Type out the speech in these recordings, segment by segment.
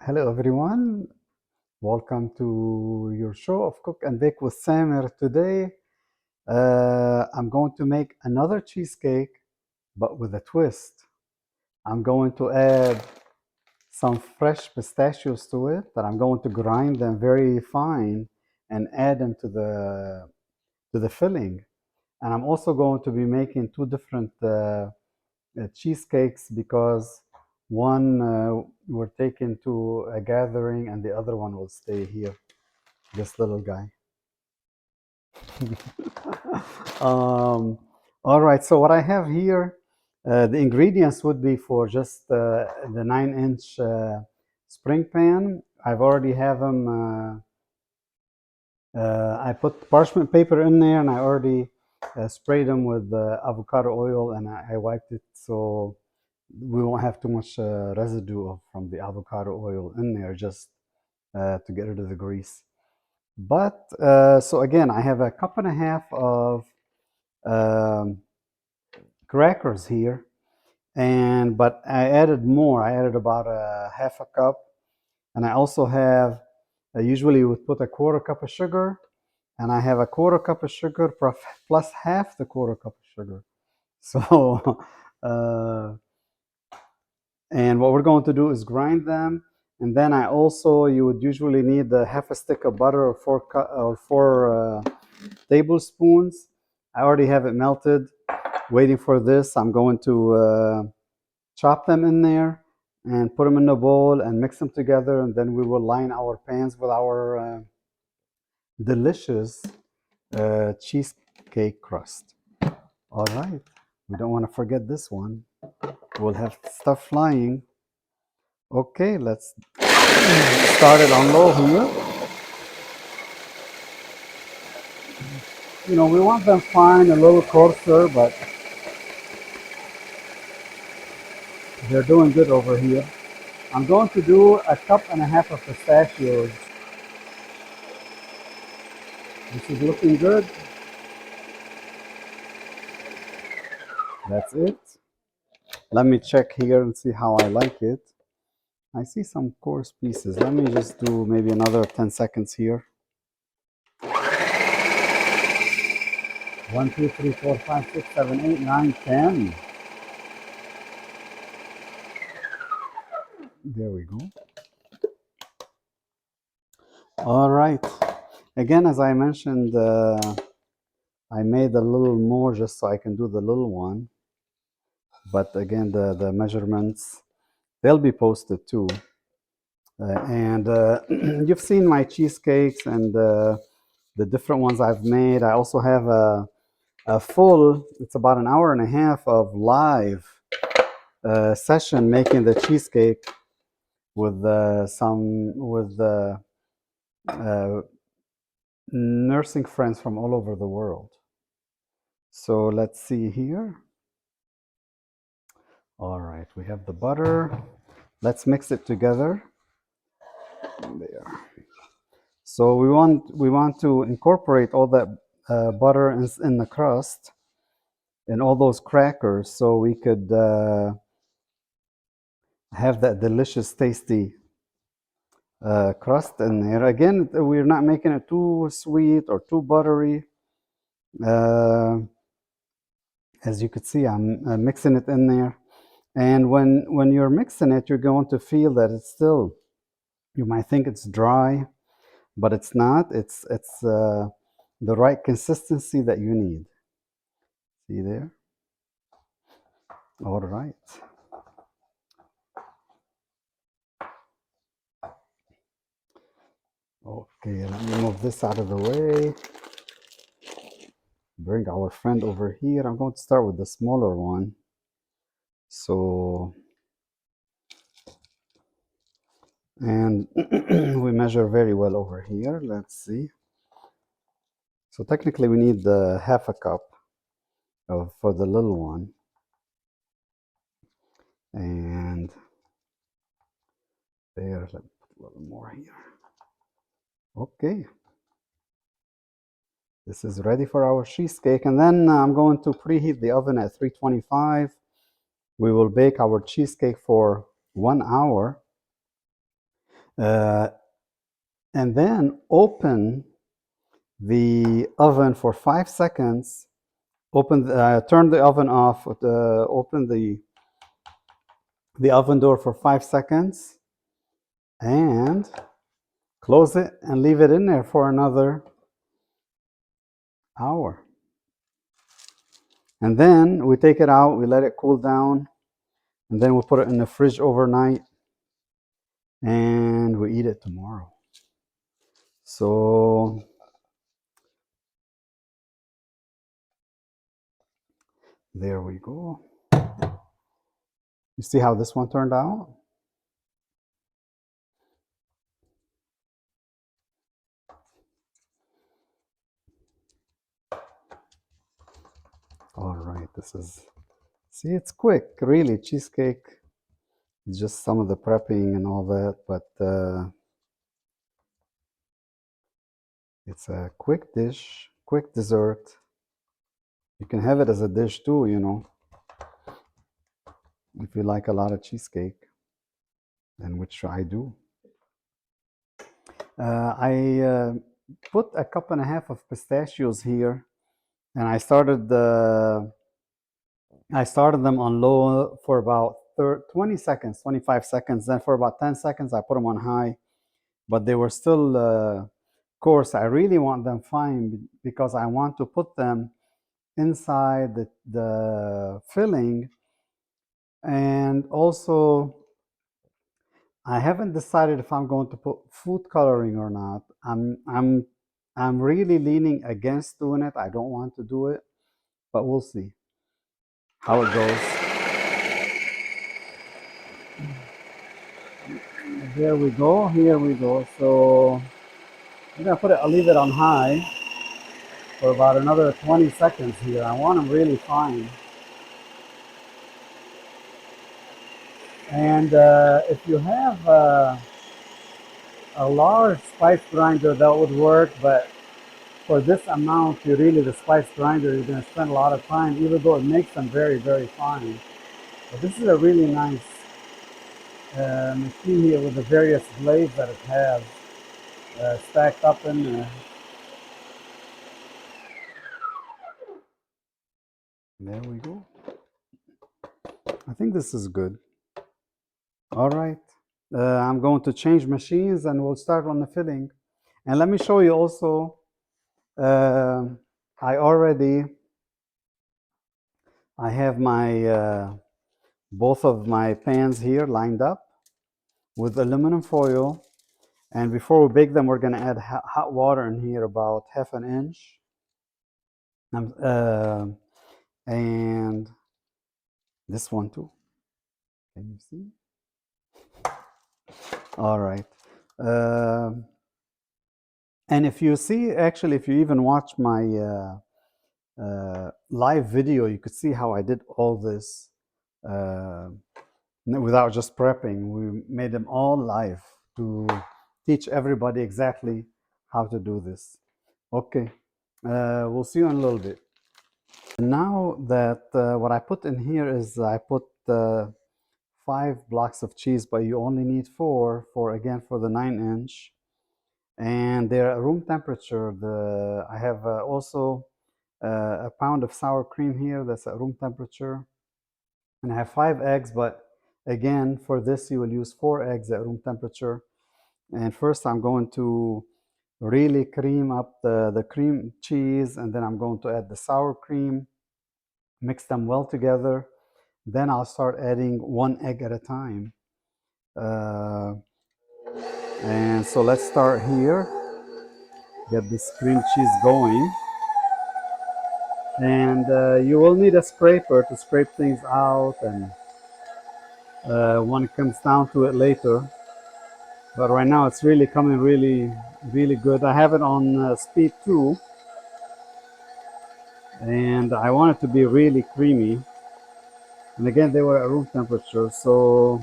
Hello everyone, welcome to your show of Cook and Bake with Samer. Today I'm going to make another cheesecake but with a twist. I'm going to add some fresh pistachios to it, but I'm going to grind them very fine and add them to the filling. And I'm also going to be making two different cheesecakes because one we're taking to a gathering and the other one will stay here. This little guy. um, all right, so what I have here, the ingredients would be for just the 9-inch spring pan. I've already have them. I put parchment paper in there, and I already sprayed them with avocado oil, and I wiped it so we won't have too much residue from the avocado oil in there, just to get rid of the grease. But so again, I have a cup and a half of um, crackers here, and but I added more. I added about a half a cup, and I also have. I usually would put a quarter cup of sugar, and I have a quarter cup of sugar plus half the quarter cup of sugar. So, uh, and what we're going to do is grind them, and then I also you would usually need a half a stick of butter or four tablespoons. I already have it melted. Waiting for this, I'm going to chop them in there and put them in a bowl and mix them together, and then we will line our pans with our delicious cheesecake crust. All right, we don't want to forget this one. We'll have stuff flying. Okay, let's start it on low here. You know, we want them fine, a little coarser, but they're doing good over here. I'm going to do a cup and a half of pistachios. This is looking good. That's it. Let me check here and see how I like it. I see some coarse pieces. Let me just do maybe another 10 seconds here. 1, 2, 3, 4, 5, 6, 7, 8, 9, 10. There we go. All right. Again, as I mentioned, I made a little more just so I can do the little one. But again, the measurements, they'll be posted too. And you've seen my cheesecakes and the different ones I've made. I also have a full, it's about an hour and a half of live session making the cheesecake with uh, nursing friends from all over the world. So let's see here. All right, we have the butter. Let's mix it together. There. So we want to incorporate all that butter in the crust and all those crackers, so we could have that delicious, tasty crust in there. Again, we're not making it too sweet or too buttery. Uh, as you could see, I'm mixing it in there. And when you're mixing it, you're going to feel that it's still, you might think it's dry, but it's not. It's the right consistency that you need. See there? All right. Okay, let me move this out of the way. Bring our friend over here. I'm going to start with the smaller one. So, and we measure very well over here. Let's see. So technically we need the half a cup for the little one. And there, let me put a little more here. Okay. This is ready for our cheesecake. And then I'm going to preheat the oven at 325. We will bake our cheesecake for 1 hour. Uh, and then open the oven for 5 seconds. Turn the oven off. Open the oven door for 5 seconds and close it and leave it in there for another hour. And then we take it out, we let it cool down, and then we put it in the fridge overnight and we eat it tomorrow. So there we go. You see how this one turned out? All right, see, it's quick, really. Cheesecake, it's just some of the prepping and all that, but it's a quick dish, quick dessert. You can have it as a dish too, if you like a lot of cheesecake, and which I do. I put a cup and a half of pistachios here, and I started them on low for about 20 seconds, 25 seconds. Then for about 10 seconds, I put them on high, but they were still coarse. I really want them fine because I want to put them inside the filling. And also, I haven't decided if I'm going to put food coloring or not. I'm really leaning against doing it. I don't want to do it, but we'll see how it goes. There we go. Here we go. So I'm gonna I'll leave it on high for about another 20 seconds here. I want them really fine. And if you have a large spice grinder, that would work, but for this amount, the spice grinder, you're going to spend a lot of time, even though it makes them very, very fine. But this is a really nice machine here with the various blades that it has stacked up in there. There we go. I think this is good. All right. I'm going to change machines and we'll start on the filling. And let me show you also, I have my both of my pans here lined up with aluminum foil. And before we bake them, we're going to add hot water in here, about half an inch. And this one too. Can you see? All right. And if you see, actually, if you even watch my live video, you could see how I did all this without just prepping. We made them all live to teach everybody exactly how to do this. Okay, we'll see you in a little bit. Now that what I put in here is I put 5 blocks of cheese, but you only need 4 for the 9-inch, and they're room temperature. I have also a pound of sour cream here that's at room temperature, and I have 5 eggs, but again for this you will use 4 eggs at room temperature. And first I'm going to really cream up the cream cheese, and then I'm going to add the sour cream, mix them well together. Then I'll start adding 1 egg at a time. And so let's start here, get this cream cheese going. And you will need a scraper to scrape things out, and when it comes down to it later. But right now it's really coming really, really good. I have it on speed 2, and I want it to be really creamy. And again, they were at room temperature, so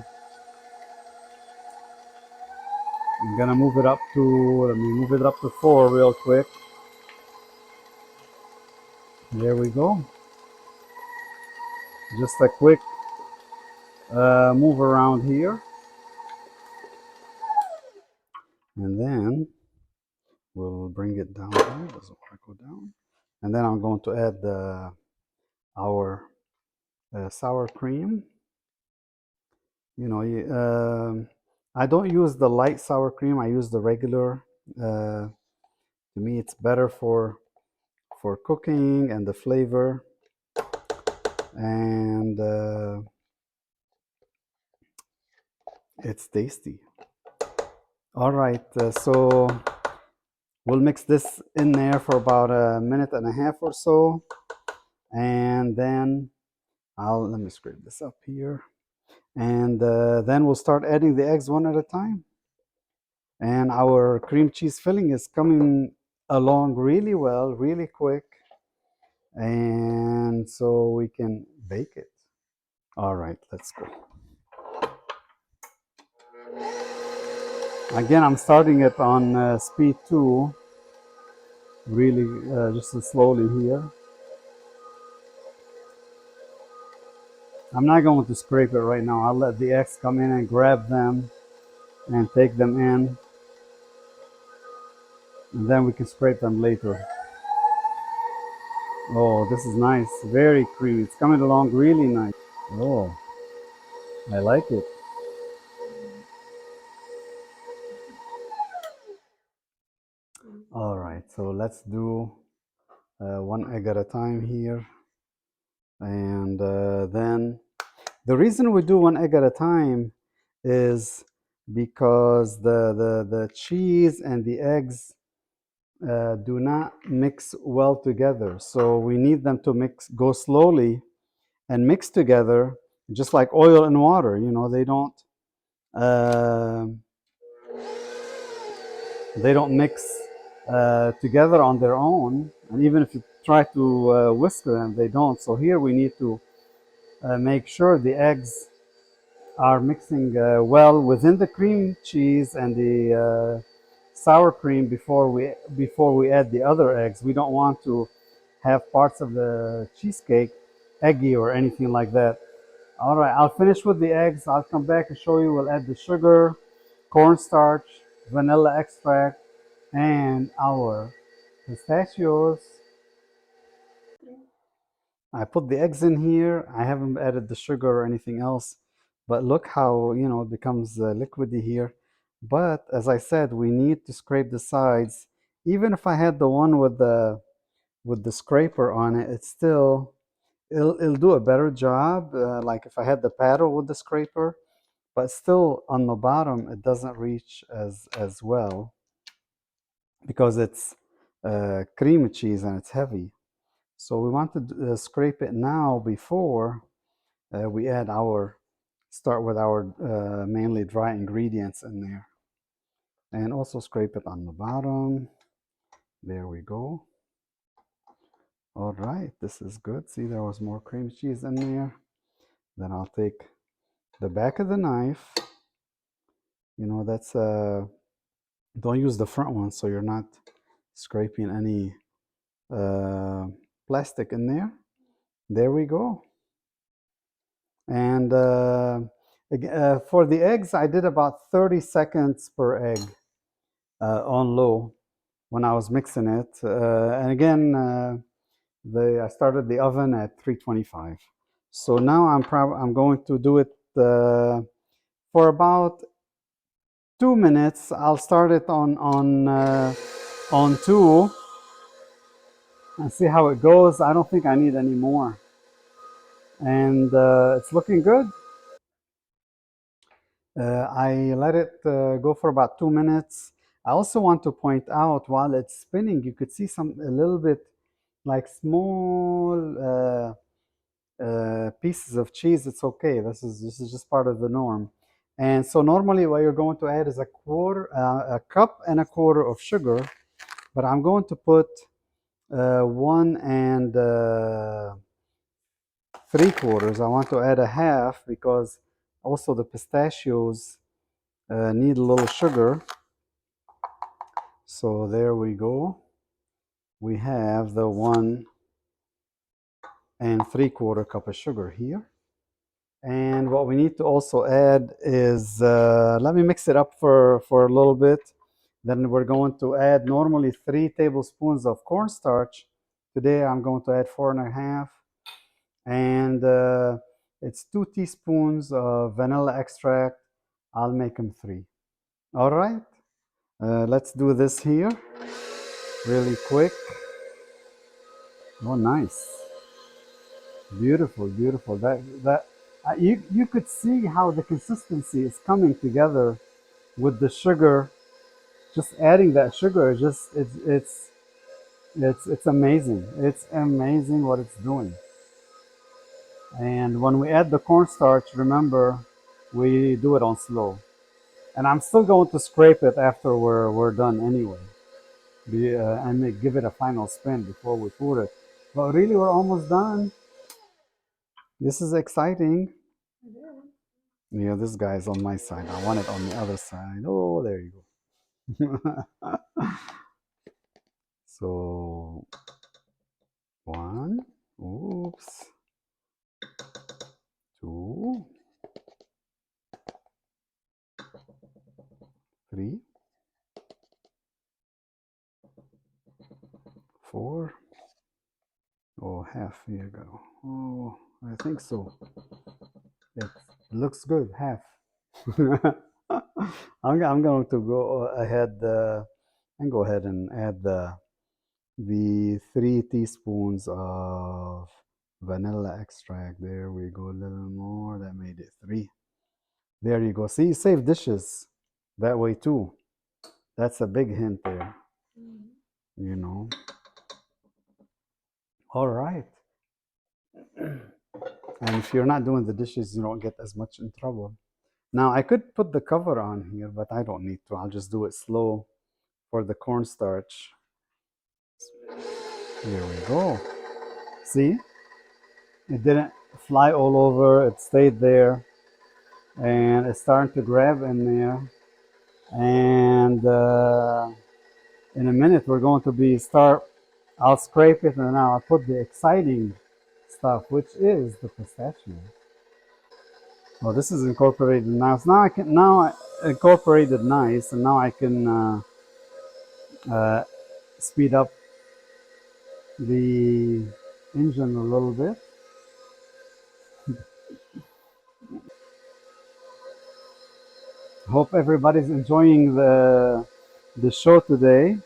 I'm gonna move it up to, let me move it up to 4 real quick. There we go. Just a quick move around here. And then we'll bring it down here. Doesn't want to go down. And then I'm going to add our sour cream. You know, I don't use the light sour cream. I use the regular. To me, it's better for cooking and the flavor, and it's tasty. All right, so we'll mix this in there for about a minute and a half or so, and then let me scrape this up here, and then we'll start adding the eggs one at a time. And our cream cheese filling is coming along really well, really quick, and so we can bake it. All right, let's go. Again, I'm starting it on speed 2, really just slowly here. I'm not going to scrape it right now. I'll let the eggs come in and grab them and take them in, and then we can scrape them later. Oh, this is nice. Very creamy. It's coming along really nice. Oh, I like it. All right, so let's do one egg at a time here. And then the reason we do one egg at a time is because the cheese and the eggs do not mix well together. So we need them to go slowly and mix together, just like oil and water. You know, uh, they don't mix together on their own. And even if you try to whisk them, they don't. So here we need to make sure the eggs are mixing well within the cream cheese and the sour cream before we add the other eggs. We don't want to have parts of the cheesecake eggy or anything like that. All right, I'll finish with the eggs. I'll come back and show you. We'll add the sugar, cornstarch, vanilla extract, and our pistachios. I put the eggs in here. I haven't added the sugar or anything else, but look how, you know, it becomes liquidy here. But as I said, we need to scrape the sides. Even if I had the one with the scraper on it, it's still it'll do a better job. Like if I had the paddle with the scraper, but still on the bottom it doesn't reach as well because it's cream cheese and it's heavy. So we want to scrape it now before we start with our mainly dry ingredients in there. And also scrape it on the bottom. There we go. All right, this is good. See, there was more cream cheese in there. Then I'll take the back of the knife. You know, don't use the front one so you're not scraping any uh, plastic in there. There we go. And for the eggs, I did about 30 seconds per egg on low when I was mixing it. And again, I started the oven at 325. So now I'm going to do it for about 2 minutes. I'll start it on 2 and see how it goes. I don't think I need any more. And it's looking good. I let it go for about 2 minutes. I also want to point out while it's spinning, you could see a little bit like small pieces of cheese. It's okay. This is just part of the norm. And so normally what you're going to add is a cup and a quarter of sugar, but I'm going to put 1 3/4. I want to add a half because also the pistachios need a little sugar. So there we go. We have the 1 3/4 cup of sugar here. And what we need to also add is, let me mix it up for a little bit. Then we're going to add normally 3 tablespoons of cornstarch. Today I'm going to add 4.5. And it's 2 teaspoons of vanilla extract. I'll make them 3. All right, let's do this here really quick. Oh, nice. Beautiful, beautiful. That you could see how the consistency is coming together with the sugar. Just adding that sugar, just it's amazing. It's amazing what it's doing. And when we add the cornstarch, remember, we do it on slow. And I'm still going to scrape it after we're done anyway. And give it a final spin before we pour it. But really, we're almost done. This is exciting. Yeah, this guy's on my side. I want it on the other side. Oh, there you go. So, 1, oops, 2, 3, 4. Oh, half. Here you go. Oh, I think so. It looks good. Half. I'm going to go ahead and go ahead and add the 3 teaspoons of vanilla extract. There we go. A little more. That made it 3. There you go. See, save dishes that way too. That's a big hint there. You know. All right. And if you're not doing the dishes, you don't get as much in trouble. Now I could put the cover on here, but I don't need to. I'll just do it slow for the cornstarch. Here we go. See? It didn't fly all over. It stayed there. And it's starting to grab in there. And in a minute, we're going to I'll scrape it and now I'll put the exciting stuff, which is the pistachio. Well, this is incorporated nice. Now I incorporated nice, and now I can speed up the engine a little bit. Hope everybody's enjoying the show today.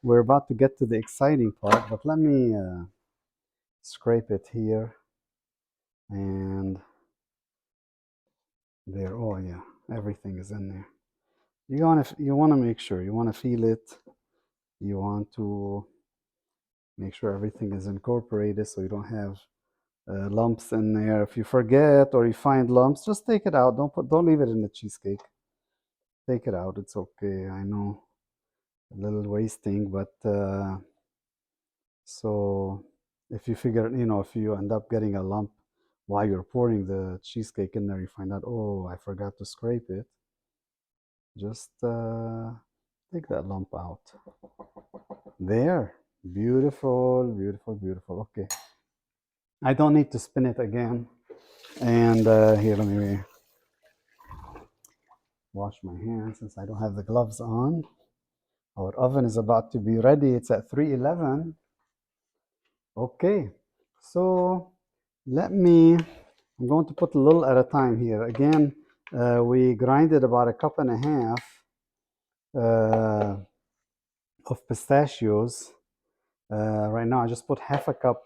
We're about to get to the exciting part, but let me scrape it here and there. Oh yeah, everything is in there. You want to make sure. You want to feel it. You want to make sure everything is incorporated so you don't have lumps in there. If you forget or you find lumps, just take it out. Don't leave it in the cheesecake. Take it out. It's okay. I know, a little wasting, but so if you if you end up getting a lump while you're pouring the cheesecake in there, you find out, oh, I forgot to scrape it. Just take that lump out. There. Beautiful, beautiful, beautiful. Okay. I don't need to spin it again. And here, let me wash my hands since I don't have the gloves on. Our oven is about to be ready. It's at 311. Okay. So I'm going to put a little at a time here. Again, we grinded about a cup and a half of pistachios. Right now, I just put half a cup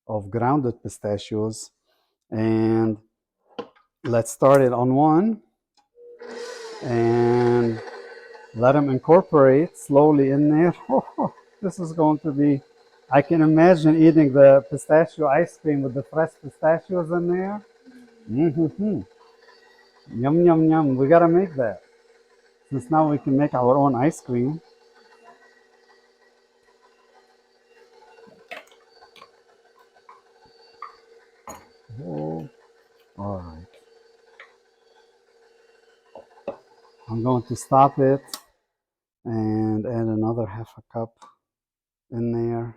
of grounded pistachios. And let's start it on one and let them incorporate slowly in there. Oh, this is going to be, I can imagine eating the pistachio ice cream with the fresh pistachios in there. Mm-hmm. Yum, yum, yum. We gotta make that. Since now we can make our own ice cream. Oh, all right. I'm going to stop it and add another half a cup in there.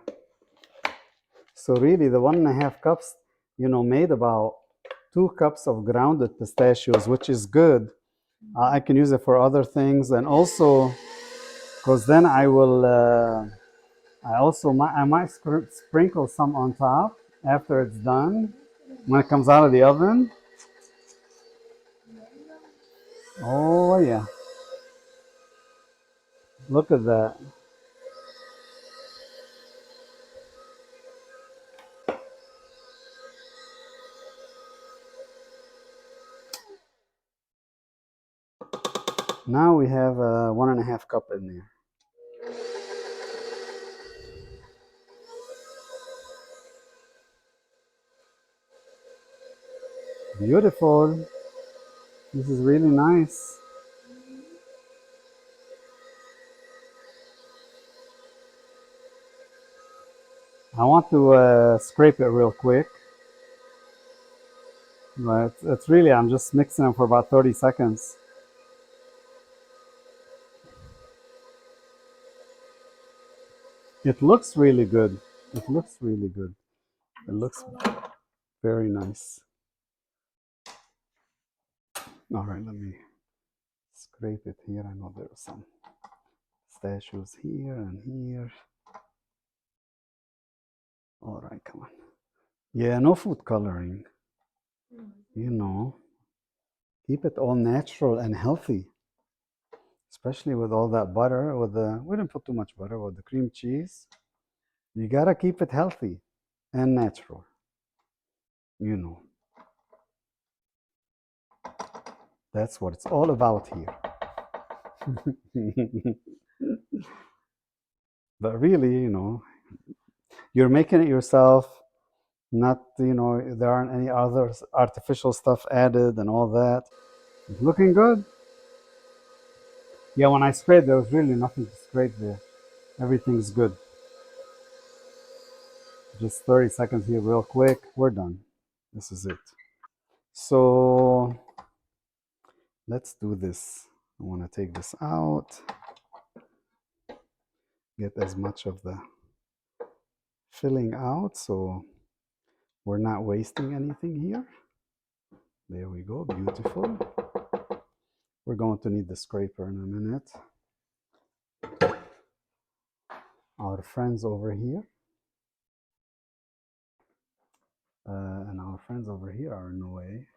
So really the 1.5 cups, made about 2 cups of grounded pistachios, which is good. I can use it for other things. And also because then I will. I might sprinkle some on top after it's done. When it comes out of the oven. Oh yeah, look at that. Now we have 1.5 cup in there. Beautiful. This is really nice. I want to scrape it real quick. But it's really, I'm just mixing them for about 30 seconds. It looks really good. It looks really good. It looks very nice. All right, let me scrape it here. I know there are some pistachios here and here. All right, come on. Yeah, no food coloring. You know, keep it all natural and healthy, especially with all that butter. We didn't put too much butter with the cream cheese. You gotta keep it healthy and natural. You know, that's what it's all about here. But really, you're making it yourself. Not, there aren't any other artificial stuff added and all that. It's looking good. Yeah, when I sprayed, there was really nothing to scrape there. Everything's good. Just 30 seconds here, real quick. We're done. This is it. So let's do this. I want to take this out, get as much of the filling out so we're not wasting anything here. There we go, beautiful. We're going to need the scraper in a minute. Our friends over here. And our friends over here are in the way.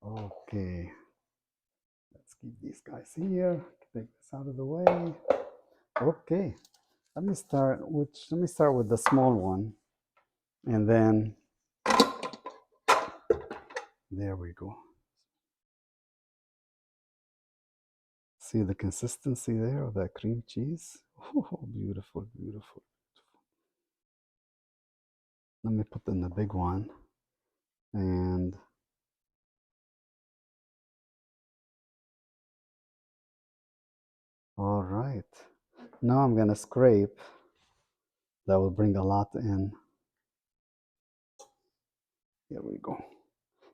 Okay. Let's keep these guys here. Take this out of the way. Okay. Let me start with the small one. And then there we go. See the consistency there of that cream cheese? Oh, beautiful, beautiful. Let me put in the big one. And all right. Now I'm gonna scrape. That will bring a lot in. Here we go.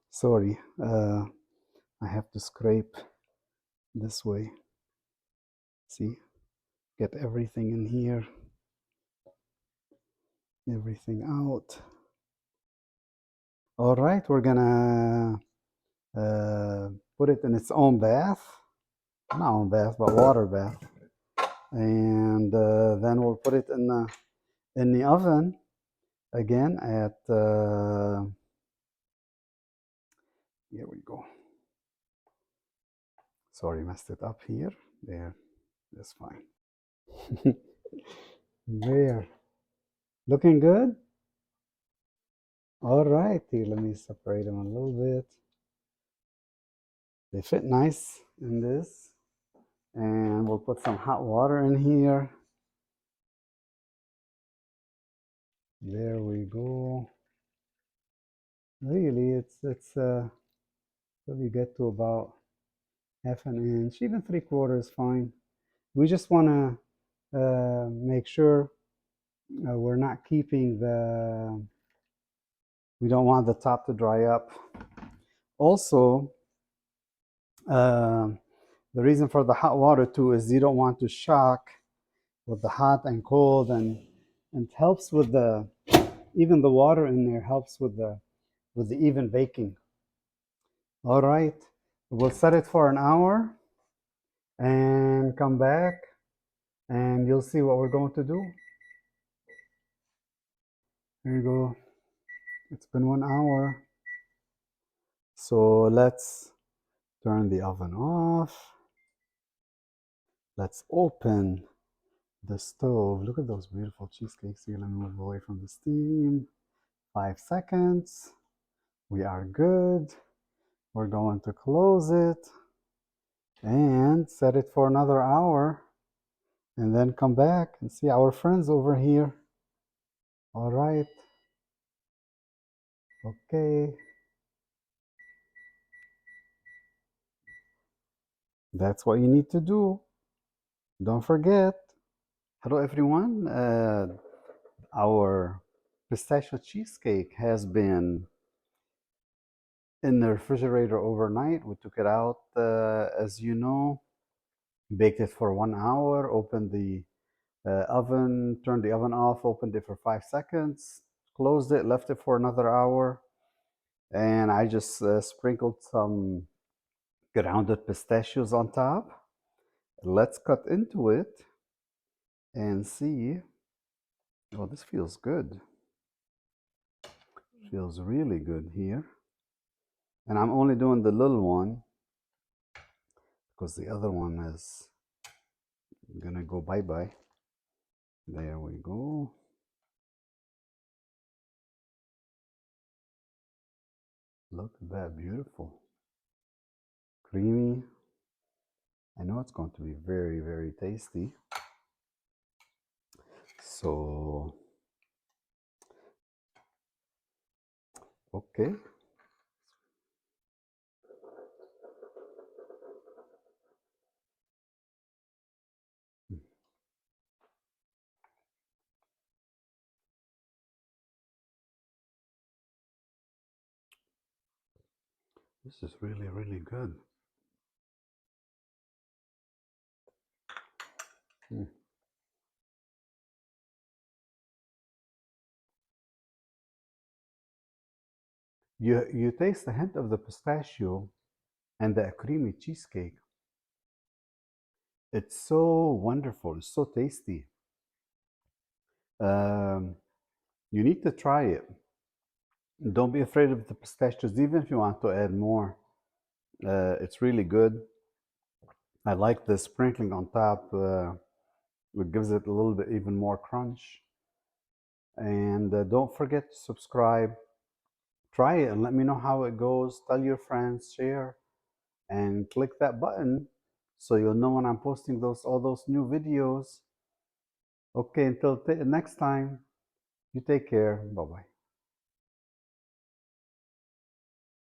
Sorry, I have to scrape this way. See, get everything in here, everything out. All right, we're gonna put it in its own bath, not own bath, but water bath, and then we'll put it in the oven again at. Here we go. Sorry, messed it up here. There, that's fine. There, looking good. All right, here, let me separate them a little bit. They fit nice in this. And we'll put some hot water in here. There we go. Really, it's till you get to about half an inch, even 3/4 is fine. We just want to make sure we're not keeping we don't want the top to dry up. Also, the reason for the hot water too is you don't want to shock with the hot and cold, and it helps with even the water in there helps with the even baking. All right, we'll set it for an hour and come back And you'll see what we're going to do. Here you go. It's been 1 hour. So let's turn the oven off. Let's open the stove. Look at those beautiful cheesecakes here. Let me move away from the steam. 5 seconds. We are good. We're going to close it and set it for another hour and then come back and see our friends over here. All right. Okay. That's what you need to do. Don't forget. Hello, everyone. Our pistachio cheesecake has been in the refrigerator overnight. We took it out, as you know, baked it for 1 hour, opened the oven, turned the oven off, opened it for 5 seconds, closed it, left it for another hour, and I just sprinkled some grounded pistachios on top. Let's cut into it and see. Oh, this feels good. Feels really good here. And I'm only doing the little one because the other one is gonna go bye-bye. There we go. Look at that, beautiful. Creamy. I know it's going to be very, very tasty. So, okay. This is really, really good. Mm. You taste the hint of the pistachio and the creamy cheesecake. It's so wonderful. It's so tasty. Um, you need to try it. Don't be afraid of the pistachios, even if you want to add more. It's really good. I like the sprinkling on top. It gives it a little bit even more crunch. And don't forget to subscribe. Try it and let me know how it goes. Tell your friends, share, and click that button so you'll know when I'm posting all those new videos. Okay, until next time, you take care. Bye bye.